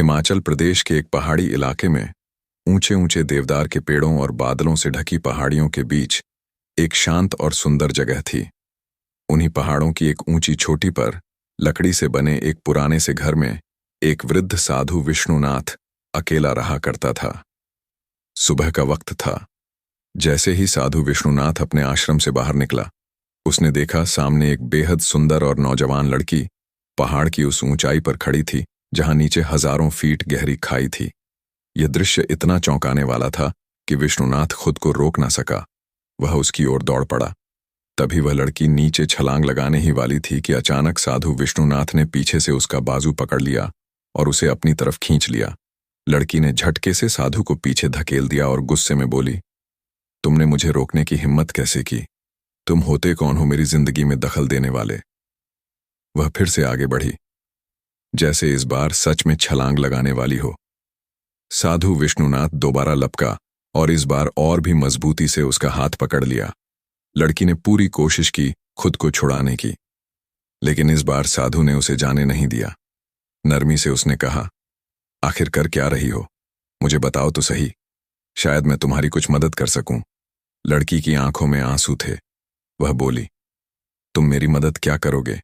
हिमाचल प्रदेश के एक पहाड़ी इलाके में ऊंचे ऊंचे देवदार के पेड़ों और बादलों से ढकी पहाड़ियों के बीच एक शांत और सुंदर जगह थी। उन्हीं पहाड़ों की एक ऊंची चोटी पर लकड़ी से बने एक पुराने से घर में एक वृद्ध साधु विष्णुनाथ अकेला रहा करता था। सुबह का वक्त था। जैसे ही साधु विष्णुनाथ अपने आश्रम से बाहर निकला, उसने देखा सामने एक बेहद सुंदर और नौजवान लड़की पहाड़ की उस ऊंचाई पर खड़ी थी जहां नीचे हजारों फीट गहरी खाई थी। यह दृश्य इतना चौंकाने वाला था कि विष्णुनाथ खुद को रोक ना सका। वह उसकी ओर दौड़ पड़ा। तभी वह लड़की नीचे छलांग लगाने ही वाली थी कि अचानक साधु विष्णुनाथ ने पीछे से उसका बाजू पकड़ लिया और उसे अपनी तरफ खींच लिया। लड़की ने झटके से साधु को पीछे धकेल दिया और गुस्से में बोली, तुमने मुझे रोकने की हिम्मत कैसे की? तुम होते कौन हो मेरी जिंदगी में दखल देने वाले? वह फिर से आगे बढ़ी, जैसे इस बार सच में छलांग लगाने वाली हो। साधु विष्णुनाथ दोबारा लपका और इस बार और भी मजबूती से उसका हाथ पकड़ लिया। लड़की ने पूरी कोशिश की खुद को छुड़ाने की, लेकिन इस बार साधु ने उसे जाने नहीं दिया। नरमी से उसने कहा, आखिर कर क्या रही हो? मुझे बताओ तो सही, शायद मैं तुम्हारी कुछ मदद कर सकूं। लड़की की आंखों में आंसू थे। वह बोली, तुम मेरी मदद क्या करोगे?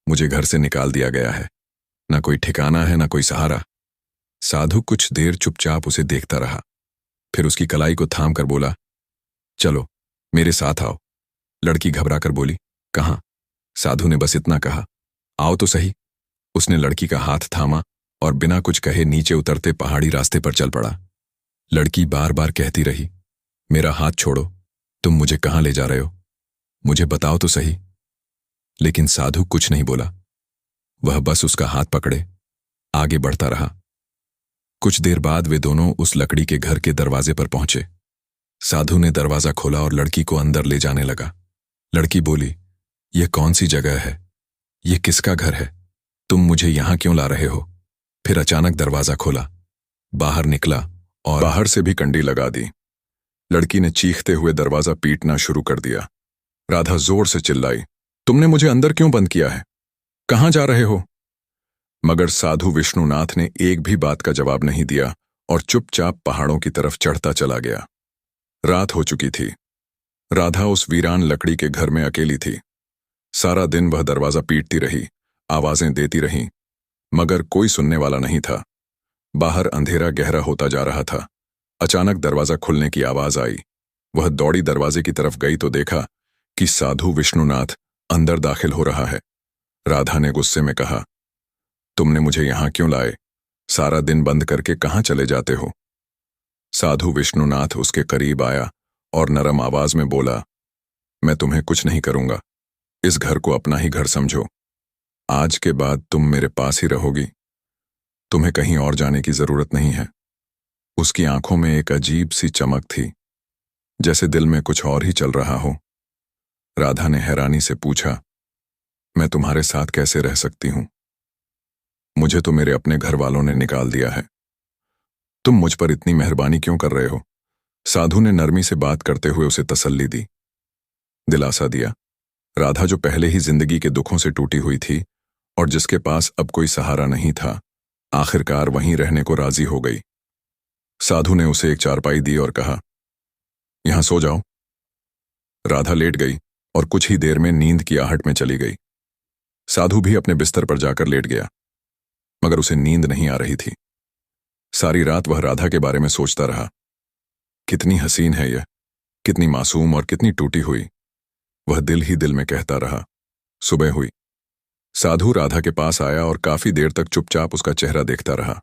मुझे घर से निकाल दिया गया है, ना कोई ठिकाना है ना कोई सहारा। साधु कुछ देर चुपचाप उसे देखता रहा, फिर उसकी कलाई को थाम कर बोला, चलो मेरे साथ आओ। लड़की घबरा कर बोली, कहाँ? साधु ने बस इतना कहा, आओ तो सही। उसने लड़की का हाथ थामा और बिना कुछ कहे नीचे उतरते पहाड़ी रास्ते पर चल पड़ा। लड़की बार बार कहती रही, मेरा हाथ छोड़ो, तुम मुझे कहाँ ले जा रहे हो? मुझे बताओ तो सही। लेकिन साधु कुछ नहीं बोला। वह बस उसका हाथ पकड़े आगे बढ़ता रहा। कुछ देर बाद वे दोनों उस लकड़ी के घर के दरवाजे पर पहुंचे। साधु ने दरवाजा खोला और लड़की को अंदर ले जाने लगा। लड़की बोली, यह कौन सी जगह है? यह किसका घर है? तुम मुझे यहां क्यों ला रहे हो? फिर अचानक दरवाजा खोला, बाहर निकला और बाहर से भी कंडी लगा दी। लड़की ने चीखते हुए दरवाजा पीटना शुरू कर दिया। राधा जोर से चिल्लाई, तुमने मुझे अंदर क्यों बंद किया है? कहां जा रहे हो? मगर साधु विष्णुनाथ ने एक भी बात का जवाब नहीं दिया और चुपचाप पहाड़ों की तरफ चढ़ता चला गया। रात हो चुकी थी। राधा उस वीरान लकड़ी के घर में अकेली थी। सारा दिन वह दरवाजा पीटती रही, आवाजें देती रही, मगर कोई सुनने वाला नहीं था। बाहर अंधेरा गहरा होता जा रहा था। अचानक दरवाजा खुलने की आवाज आई। वह दौड़ी दरवाजे की तरफ गई तो देखा कि साधु विष्णुनाथ अंदर दाखिल हो रहा है। राधा ने गुस्से में कहा, तुमने मुझे यहां क्यों लाए? सारा दिन बंद करके कहां चले जाते हो? साधु विष्णुनाथ उसके करीब आया और नरम आवाज में बोला, मैं तुम्हें कुछ नहीं करूंगा। इस घर को अपना ही घर समझो। आज के बाद तुम मेरे पास ही रहोगी। तुम्हें कहीं और जाने की जरूरत नहीं है। उसकी आंखों में एक अजीब सी चमक थी, जैसे दिल में कुछ और ही चल रहा हो। राधा ने हैरानी से पूछा, मैं तुम्हारे साथ कैसे रह सकती हूं? मुझे तो मेरे अपने घर वालों ने निकाल दिया है। तुम मुझ पर इतनी मेहरबानी क्यों कर रहे हो? साधु ने नरमी से बात करते हुए उसे तसल्ली दी, दिलासा दिया। राधा जो पहले ही जिंदगी के दुखों से टूटी हुई थी और जिसके पास अब कोई सहारा नहीं था, आखिरकार वहीं रहने को राजी हो गई। साधु ने उसे एक चारपाई दी और कहा, यहां सो जाओ। राधा लेट गई और कुछ ही देर में नींद की आहट में चली गई। साधु भी अपने बिस्तर पर जाकर लेट गया, मगर उसे नींद नहीं आ रही थी। सारी रात वह राधा के बारे में सोचता रहा। कितनी हसीन है यह, कितनी मासूम और कितनी टूटी हुई। वह दिल ही दिल में कहता रहा। सुबह हुई। साधु राधा के पास आया और काफी देर तक चुपचाप उसका चेहरा देखता रहा।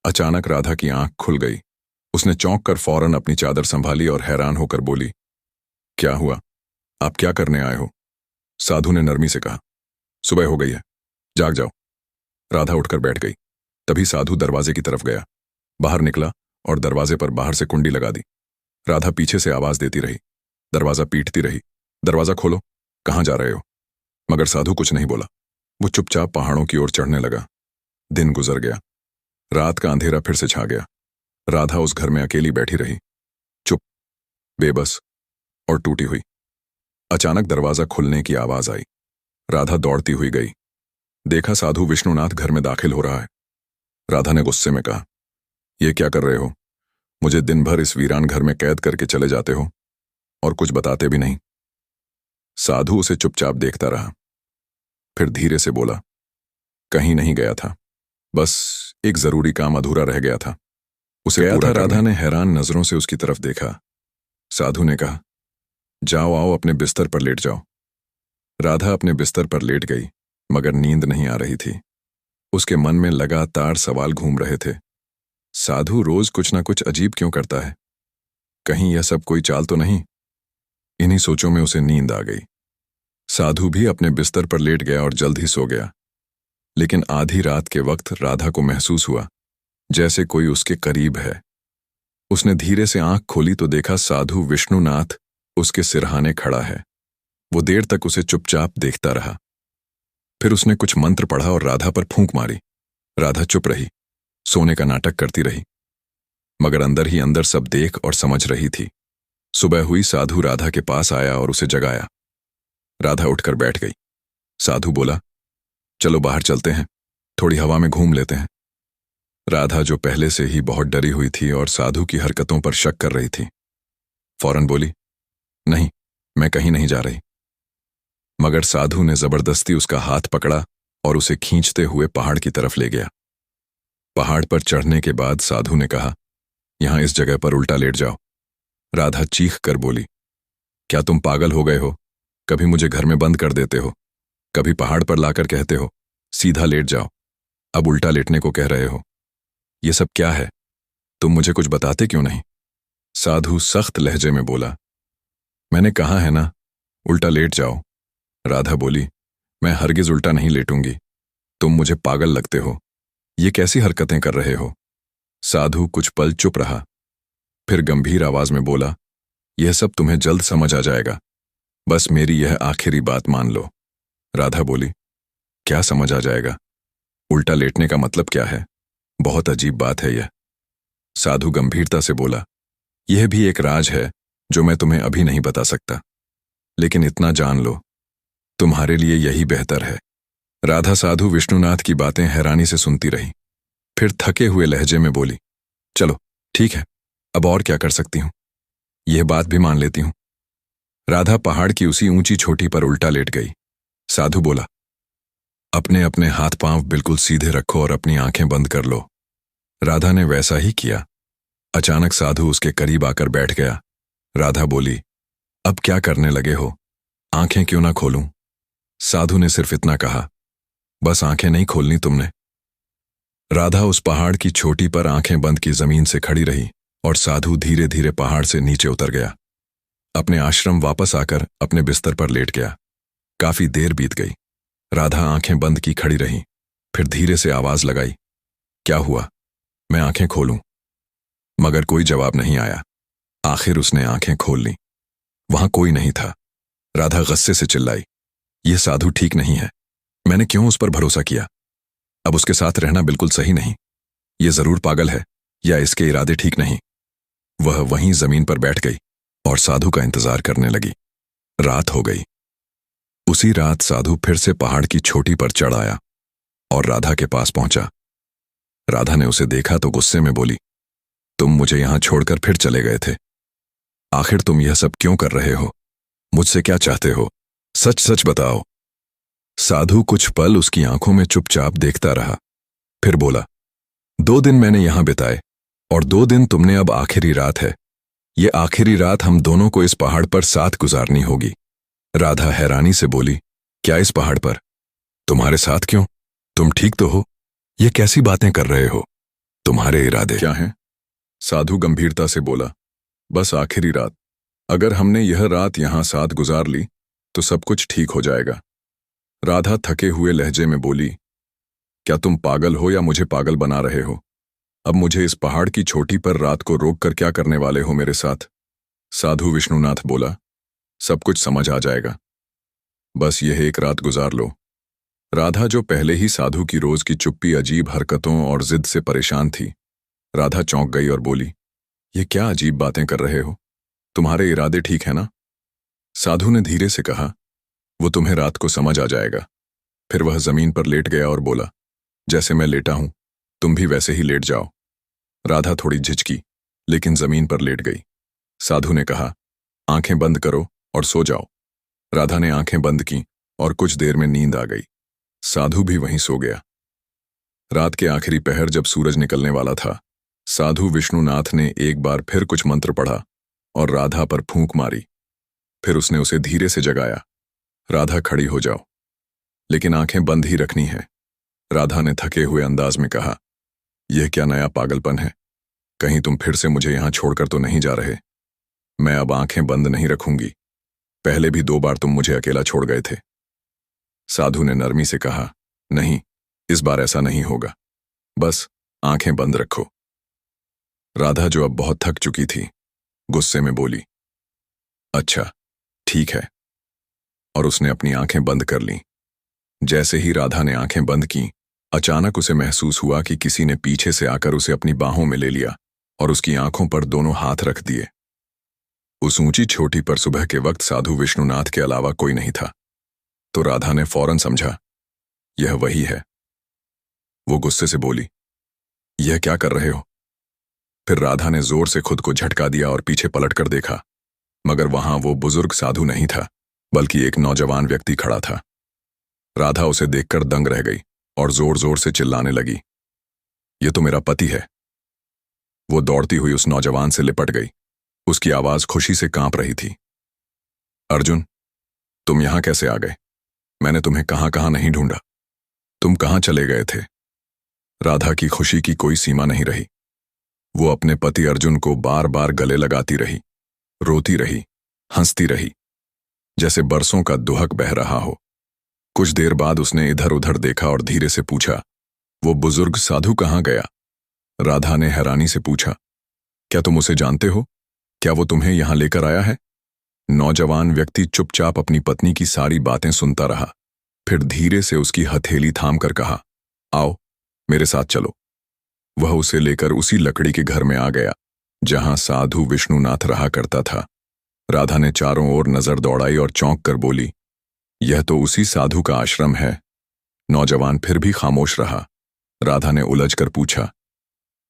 अचानक राधा की आंख खुल गई। उसने चौंक कर फौरन अपनी चादर संभाली और हैरान होकर बोली, क्या हुआ? आप क्या करने आए हो? साधु ने नरमी से कहा, सुबह हो गई है, जाग जाओ। राधा उठकर बैठ गई। तभी साधु दरवाजे की तरफ गया, बाहर निकला और दरवाजे पर बाहर से कुंडी लगा दी। राधा पीछे से आवाज देती रही, दरवाजा पीटती रही, दरवाजा खोलो, कहां जा रहे हो? मगर साधु कुछ नहीं बोला। वो चुपचाप पहाड़ों की ओर चढ़ने लगा। दिन गुजर गया। रात का अंधेरा फिर से छा गया। राधा उस घर में अकेली बैठी रही, चुप, बेबस और टूटी हुई। अचानक दरवाजा खुलने की आवाज आई। राधा दौड़ती हुई गई। देखा साधु विष्णुनाथ घर में दाखिल हो रहा है। राधा ने गुस्से में कहा, ये क्या कर रहे हो? मुझे दिन भर इस वीरान घर में कैद करके चले जाते हो और कुछ बताते भी नहीं। साधु उसे चुपचाप देखता रहा, फिर धीरे से बोला, कहीं नहीं गया था, बस एक जरूरी काम अधूरा रह गया था, उसे पूरा करना। राधा ने हैरान नजरों से उसकी तरफ देखा। साधु ने कहा, जाओ आओ अपने बिस्तर पर लेट जाओ। राधा अपने बिस्तर पर लेट गई, मगर नींद नहीं आ रही थी। उसके मन में लगातार सवाल घूम रहे थे। साधु रोज कुछ ना कुछ अजीब क्यों करता है? कहीं यह सब कोई चाल तो नहीं? इन्हीं सोचों में उसे नींद आ गई। साधु भी अपने बिस्तर पर लेट गया और जल्द ही सो गया। लेकिन आधी रात के वक्त राधा को महसूस हुआ जैसे कोई उसके करीब है। उसने धीरे से आंख खोली तो देखा साधु विष्णुनाथ उसके सिरहाने खड़ा है। वो देर तक उसे चुपचाप देखता रहा। फिर उसने कुछ मंत्र पढ़ा और राधा पर फूंक मारी। राधा चुप रही, सोने का नाटक करती रही, मगर अंदर ही अंदर सब देख और समझ रही थी। सुबह हुई, साधु राधा के पास आया और उसे जगाया। राधा उठकर बैठ गई। साधु बोला, चलो बाहर चलते हैं, थोड़ी हवा में घूम लेते हैं। राधा, जो पहले से ही बहुत डरी हुई थी और साधु की हरकतों पर शक कर रही थी, फौरन बोली, नहीं, मैं कहीं नहीं जा रही। मगर साधु ने जबरदस्ती उसका हाथ पकड़ा और उसे खींचते हुए पहाड़ की तरफ ले गया। पहाड़ पर चढ़ने के बाद साधु ने कहा, यहां इस जगह पर उल्टा लेट जाओ। राधा चीख कर बोली, क्या तुम पागल हो गए हो? कभी मुझे घर में बंद कर देते हो, कभी पहाड़ पर लाकर कहते हो सीधा लेट जाओ, अब उल्टा लेटने को कह रहे हो। ये सब क्या है? तुम मुझे कुछ बताते क्यों नहीं? साधु सख्त लहजे में बोला, मैंने कहा है ना, उल्टा लेट जाओ। राधा बोली, मैं हरगिज उल्टा नहीं लेटूंगी, तुम मुझे पागल लगते हो, ये कैसी हरकतें कर रहे हो? साधु कुछ पल चुप रहा, फिर गंभीर आवाज में बोला, यह सब तुम्हें जल्द समझ आ जाएगा, बस मेरी यह आखिरी बात मान लो। राधा बोली, क्या समझ आ जाएगा? उल्टा लेटने का मतलब क्या है? बहुत अजीब बात है यह। साधु गंभीरता से बोला, यह भी एक राज है जो मैं तुम्हें अभी नहीं बता सकता, लेकिन इतना जान लो, तुम्हारे लिए यही बेहतर है। राधा साधु विष्णुनाथ की बातें हैरानी से सुनती रही, फिर थके हुए लहजे में बोली, चलो ठीक है, अब और क्या कर सकती हूं, यह बात भी मान लेती हूं। राधा पहाड़ की उसी ऊंची चोटी पर उल्टा लेट गई। साधु बोला, अपने अपने हाथ पांव बिल्कुल सीधे रखो और अपनी आंखें बंद कर लो। राधा ने वैसा ही किया। अचानक साधु उसके करीब आकर बैठ गया। राधा बोली, अब क्या करने लगे हो? आंखें क्यों ना खोलूं? साधु ने सिर्फ इतना कहा, बस आंखें नहीं खोलनी तुमने। राधा उस पहाड़ की चोटी पर आंखें बंद की जमीन से खड़ी रही और साधु धीरे धीरे पहाड़ से नीचे उतर गया। अपने आश्रम वापस आकर अपने बिस्तर पर लेट गया। काफी देर बीत गई। राधा आंखें बंद की खड़ी रही, फिर धीरे से आवाज लगाई, क्या हुआ? मैं आंखें खोलूं? मगर कोई जवाब नहीं आया। आखिर उसने आंखें खोल लीं। वहां कोई नहीं था। राधा गुस्से से चिल्लाई, यह साधु ठीक नहीं है, मैंने क्यों उस पर भरोसा किया? अब उसके साथ रहना बिल्कुल सही नहीं। यह जरूर पागल है या इसके इरादे ठीक नहीं। वह वहीं जमीन पर बैठ गई और साधु का इंतजार करने लगी। रात हो गई। उसी रात साधु फिर से पहाड़ की चोटी पर चढ़ आया और राधा के पास पहुंचा। राधा ने उसे देखा तो गुस्से में बोली, तुम मुझे यहां छोड़कर फिर चले गए थे, आखिर तुम यह सब क्यों कर रहे हो? मुझसे क्या चाहते हो? सच सच बताओ। साधु कुछ पल उसकी आंखों में चुपचाप देखता रहा, फिर बोला, 2 दिन मैंने यहां बिताए और 2 दिन तुमने, अब आखिरी रात है। ये आखिरी रात हम दोनों को इस पहाड़ पर साथ गुजारनी होगी। राधा हैरानी से बोली, क्या इस पहाड़ पर? तुम्हारे साथ क्यों? तुम ठीक तो हो? ये कैसी बातें कर रहे हो? तुम्हारे इरादे क्या हैं? साधु गंभीरता से बोला, बस आखिरी रात, अगर हमने यह रात यहां साथ गुजार ली तो सब कुछ ठीक हो जाएगा। राधा थके हुए लहजे में बोली, क्या तुम पागल हो या मुझे पागल बना रहे हो? अब मुझे इस पहाड़ की चोटी पर रात को रोककर क्या करने वाले हो मेरे साथ? साधु विष्णुनाथ बोला, सब कुछ समझ आ जाएगा, बस यह एक रात गुजार लो। राधा, जो पहले ही साधु की रोज की चुप्पी, अजीब हरकतों और जिद से परेशान थी, राधा चौंक गई और बोली, ये क्या अजीब बातें कर रहे हो? तुम्हारे इरादे ठीक है ना? साधु ने धीरे से कहा, वो तुम्हें रात को समझ आ जाएगा। फिर वह जमीन पर लेट गया और बोला, जैसे मैं लेटा हूं तुम भी वैसे ही लेट जाओ। राधा थोड़ी झिझकी, लेकिन जमीन पर लेट गई। साधु ने कहा, आंखें बंद करो और सो जाओ। राधा ने आंखें बंद की और कुछ देर में नींद आ गई। साधु भी वहीं सो गया। रात के आखिरी पहर जब सूरज निकलने वाला था, साधु विष्णुनाथ ने एक बार फिर कुछ मंत्र पढ़ा और राधा पर फूंक मारी। फिर उसने उसे धीरे से जगाया। राधा, खड़ी हो जाओ, लेकिन आंखें बंद ही रखनी है। राधा ने थके हुए अंदाज में कहा, यह क्या नया पागलपन है? कहीं तुम फिर से मुझे यहां छोड़कर तो नहीं जा रहे? मैं अब आंखें बंद नहीं रखूंगी। पहले भी 2 बार तुम मुझे अकेला छोड़ गए थे। साधु ने नरमी से कहा, नहीं, इस बार ऐसा नहीं होगा। बस आंखें बंद रखो। राधा, जो अब बहुत थक चुकी थी, गुस्से में बोली, अच्छा, ठीक है। और उसने अपनी आंखें बंद कर लीं। जैसे ही राधा ने आंखें बंद की, अचानक उसे महसूस हुआ कि किसी ने पीछे से आकर उसे अपनी बाहों में ले लिया और उसकी आंखों पर दोनों हाथ रख दिए। उस ऊंची चोटी पर सुबह के वक्त साधु विष्णुनाथ के अलावा कोई नहीं था। तो राधा ने फौरन समझा, यह वही है। वो गुस्से से बोली, यह क्या कर रहे हो? फिर राधा ने जोर से खुद को झटका दिया और पीछे पलटकर देखा, मगर वहां वो बुजुर्ग साधु नहीं था, बल्कि एक नौजवान व्यक्ति खड़ा था। राधा उसे देखकर दंग रह गई और जोर जोर से चिल्लाने लगी, ये तो मेरा पति है। वो दौड़ती हुई उस नौजवान से लिपट गई। उसकी आवाज खुशी से कांप रही थी। अर्जुन, तुम यहां कैसे आ गए? मैंने तुम्हें कहां कहां नहीं ढूंढा। तुम कहां चले गए थे? राधा की खुशी की कोई सीमा नहीं रही। वो अपने पति अर्जुन को बार बार गले लगाती रही, रोती रही, हंसती रही, जैसे बरसों का दुहक बह रहा हो। कुछ देर बाद उसने इधर उधर देखा और धीरे से पूछा, वो बुजुर्ग साधु कहां गया? राधा ने हैरानी से पूछा, क्या तुम उसे जानते हो? क्या वो तुम्हें यहां लेकर आया है? नौजवान व्यक्ति चुपचाप अपनी पत्नी की सारी बातें सुनता रहा, फिर धीरे से उसकी हथेली थामकर कहा, आओ, मेरे साथ चलो। वह उसे लेकर उसी लकड़ी के घर में आ गया जहां साधु विष्णुनाथ रहा करता था। राधा ने चारों ओर नजर दौड़ाई और चौंक कर बोली, यह तो उसी साधु का आश्रम है। नौजवान फिर भी खामोश रहा। राधा ने उलझकर पूछा,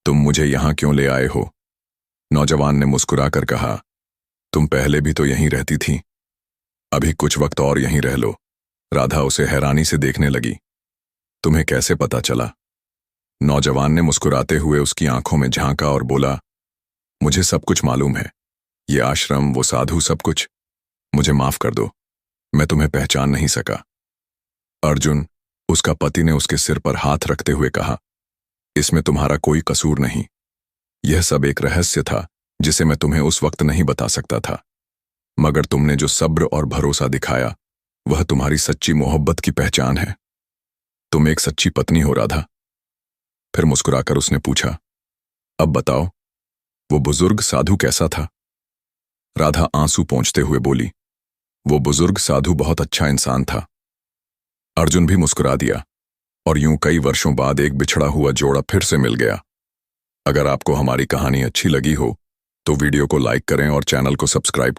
तुम मुझे यहां क्यों ले आए हो? नौजवान ने मुस्कुराकर कहा, तुम पहले भी तो यहीं रहती थी, अभी कुछ वक्त और यहीं रह लो। राधा उसे हैरानी से देखने लगी। तुम्हें कैसे पता चला? नौजवान ने मुस्कुराते हुए उसकी आंखों में झांका और बोला, मुझे सब कुछ मालूम है। ये आश्रम, वो साधु, सब कुछ। मुझे माफ कर दो, मैं तुम्हें पहचान नहीं सका। अर्जुन, उसका पति ने उसके सिर पर हाथ रखते हुए कहा, इसमें तुम्हारा कोई कसूर नहीं। यह सब एक रहस्य था जिसे मैं तुम्हें उस वक्त नहीं बता सकता था, मगर तुमने जो सब्र और भरोसा दिखाया, वह तुम्हारी सच्ची मोहब्बत की पहचान है। तुम एक सच्ची पत्नी हो राधा। फिर मुस्कुराकर उसने पूछा, अब बताओ, वो बुजुर्ग साधु कैसा था? राधा आंसू पोंछते हुए बोली, वो बुजुर्ग साधु बहुत अच्छा इंसान था। अर्जुन भी मुस्कुरा दिया और यूं कई वर्षों बाद एक बिछड़ा हुआ जोड़ा फिर से मिल गया। अगर आपको हमारी कहानी अच्छी लगी हो तो वीडियो को लाइक करें और चैनल को सब्सक्राइब